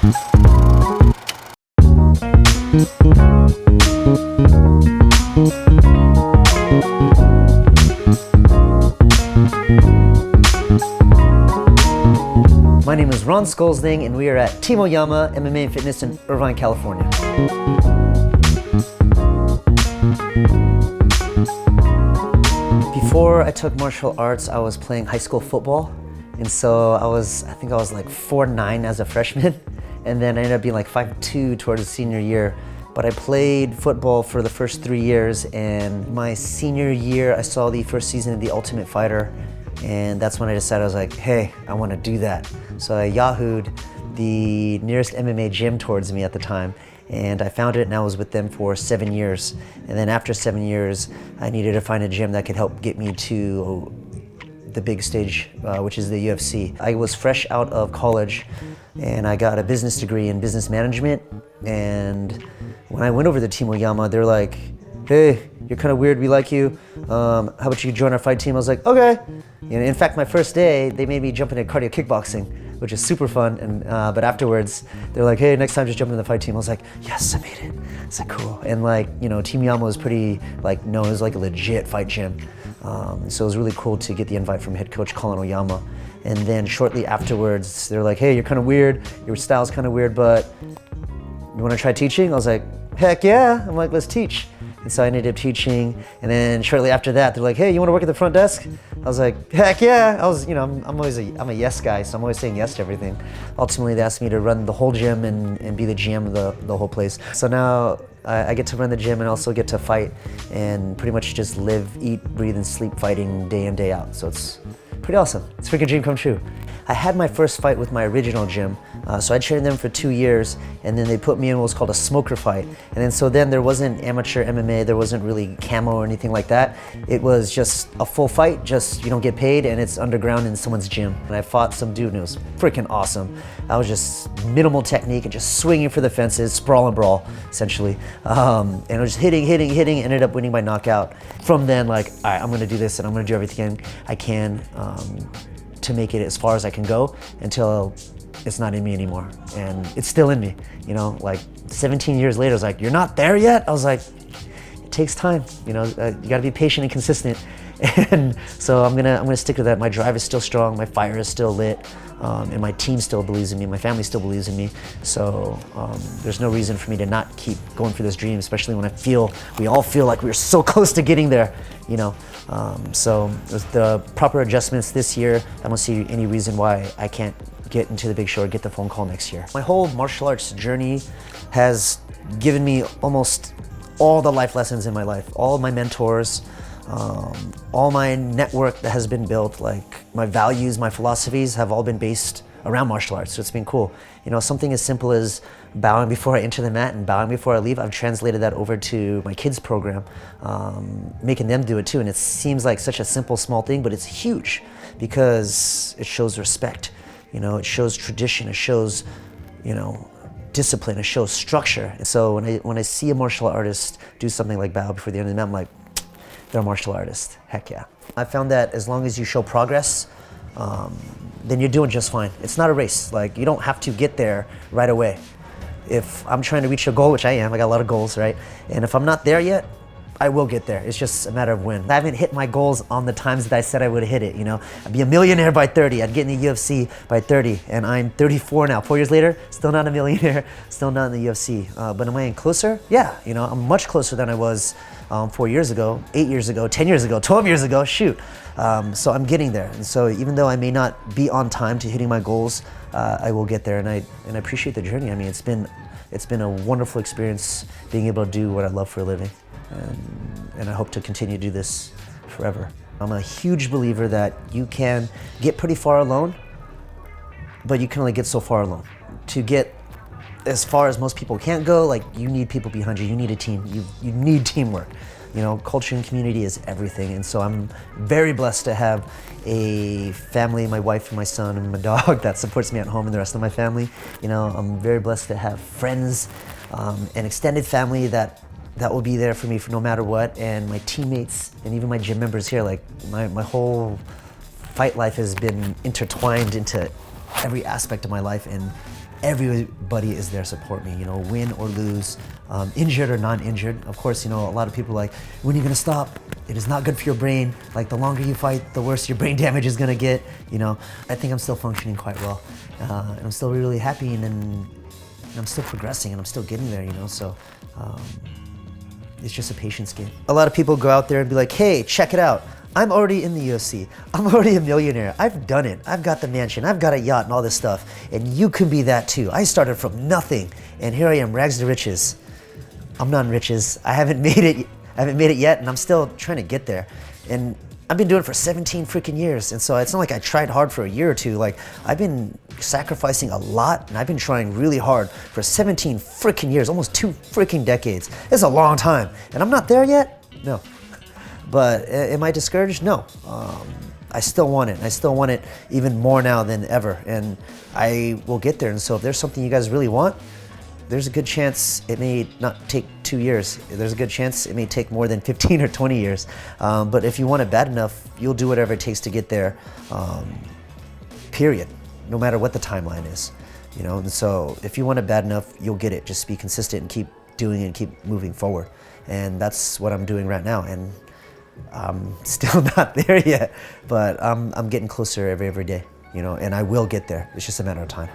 My name is Scolesdang, and we are at Team Aoyama MMA and Fitness in Irvine, California. Before I took martial arts, I was playing high school football. And so I think I was like 4'9" as a freshman. And then I ended up being like 5'2" towards the senior year. But I played football for the first 3 years, and my senior year, I saw the first season of The Ultimate Fighter, and that's when I decided, I was like, hey, I want to do that. So I Yahoo'd the nearest MMA gym towards me at the time, and I found it, and I was with them for 7 years. And then after 7 years, I needed to find a gym that could help get me to the big stage, which is the UFC. I was fresh out of college, and I got a business degree in business management. And when I went over to Team Aoyama, they're like, hey, you're kind of weird, we like you. How about you join our fight team? I was like, okay. You know, in fact, my first day, they made me jump into cardio kickboxing, which is super fun. And but afterwards, they're like, hey, next time just jump into the fight team. I was like, yes, I made it. It's like, cool. And like, you know, Team Aoyama was pretty like known as like a legit fight gym. So it was really cool to get the invite from head coach Colin Aoyama. And then shortly afterwards, they're like, hey, you're kind of weird. Your style's kind of weird, but you want to try teaching? I was like, heck yeah. I'm like, let's teach. And so I ended up teaching. And then shortly after that, they're like, hey, you want to work at the front desk? I was like, heck yeah. I was, you know, I'm a yes guy, so I'm always saying yes to everything. Ultimately, they asked me to run the whole gym and be the GM of the whole place. So now I get to run the gym and also get to fight and pretty much just live, eat, breathe, and sleep fighting day in, day out. So it's pretty awesome. It's a freaking dream come true. I had my first fight with my original gym. So I trained them for 2 years, and then they put me in what was called a smoker fight. And then so then there wasn't amateur MMA, there wasn't really camo or anything like that. It was just a full fight, just you don't get paid, and it's underground in someone's gym. And I fought some dude, and it was freaking awesome. I was just minimal technique and just swinging for the fences, sprawl and brawl, essentially. And I was just hitting, ended up winning by knockout. From then, like, all right, I'm gonna do this, and I'm gonna do everything I can to make it as far as I can go until it's not in me anymore. And it's still in me, you know, like 17 years later, I was like, you're not there yet? I was like, it takes time, you know, you gotta be patient and consistent. And so I'm gonna stick to that. My drive is still strong, my fire is still lit, and my team still believes in me, my family still believes in me. So there's no reason for me to not keep going for this dream, especially when we all feel like we're so close to getting there, you know. So with the proper adjustments this year, I don't see any reason why I can't get into the big show or get the phone call next year. My whole martial arts journey has given me almost all the life lessons in my life, all of my mentors, all my network that has been built, like my values, my philosophies have all been based around martial arts, so it's been cool. You know, something as simple as bowing before I enter the mat and bowing before I leave, I've translated that over to my kids' program, making them do it too. And it seems like such a simple, small thing, but it's huge because it shows respect. You know, it shows tradition, it shows, you know, discipline, it shows structure. And so when I see a martial artist do something like bow before the end of the mat, I'm like, they're a martial artist, heck yeah. I found that as long as you show progress, then you're doing just fine. It's not a race, like you don't have to get there right away. If I'm trying to reach a goal, which I am, I got a lot of goals, right? And if I'm not there yet, I will get there. It's just a matter of when. I haven't hit my goals on the times that I said I would hit it, you know? I'd be a millionaire by 30, I'd get in the UFC by 30, and I'm 34 now. 4 years later, still not a millionaire, still not in the UFC. But am I in closer? Yeah, you know, I'm much closer than I was 4 years ago, 8 years ago, 10 years ago, 12 years ago, shoot. So I'm getting there. And so even though I may not be on time to hitting my goals, I will get there, and I appreciate the journey. I mean, it's been a wonderful experience being able to do what I love for a living. And I hope to continue to do this forever. I'm a huge believer that you can get pretty far alone, but you can only get so far alone. To get as far as most people can't go, like you need people behind you, you need a team, you need teamwork. You know, culture and community is everything. And so I'm very blessed to have a family, my wife and my son and my dog that supports me at home and the rest of my family. You know, I'm very blessed to have friends and extended family that will be there for me for no matter what, and my teammates and even my gym members here. Like my whole fight life has been intertwined into every aspect of my life, and everybody is there to support me, you know, win or lose, injured or non-injured. Of course, you know, a lot of people are like, when are you gonna stop? It is not good for your brain. Like, the longer you fight, the worse your brain damage is gonna get, you know. I think I'm still functioning quite well. And I'm still really happy, and I'm still progressing, and I'm still getting there, you know, so it's just a patience game. A lot of people go out there and be like, hey, check it out. I'm already in the UFC. I'm already a millionaire. I've done it. I've got the mansion. I've got a yacht and all this stuff. And you can be that too. I started from nothing, and here I am, rags to riches. I'm not in riches. I haven't made it yet, and I'm still trying to get there. And I've been doing it for 17 freaking years, and so it's not like I tried hard for a year or two. Like, I've been sacrificing a lot, and I've been trying really hard for 17 freaking years, almost 2 freaking decades. It's a long time, and I'm not there yet? No. But am I discouraged? No. I still want it. I still want it even more now than ever, and I will get there. And so if there's something you guys really want, there's a good chance it may not take 2 years. There's a good chance it may take more than 15 or 20 years. But if you want it bad enough, you'll do whatever it takes to get there, period, no matter what the timeline is. You know, and so if you want it bad enough, you'll get it. Just be consistent and keep doing it and keep moving forward. And that's what I'm doing right now. And I'm still not there yet, but I'm getting closer every day, you know, and I will get there. It's just a matter of time.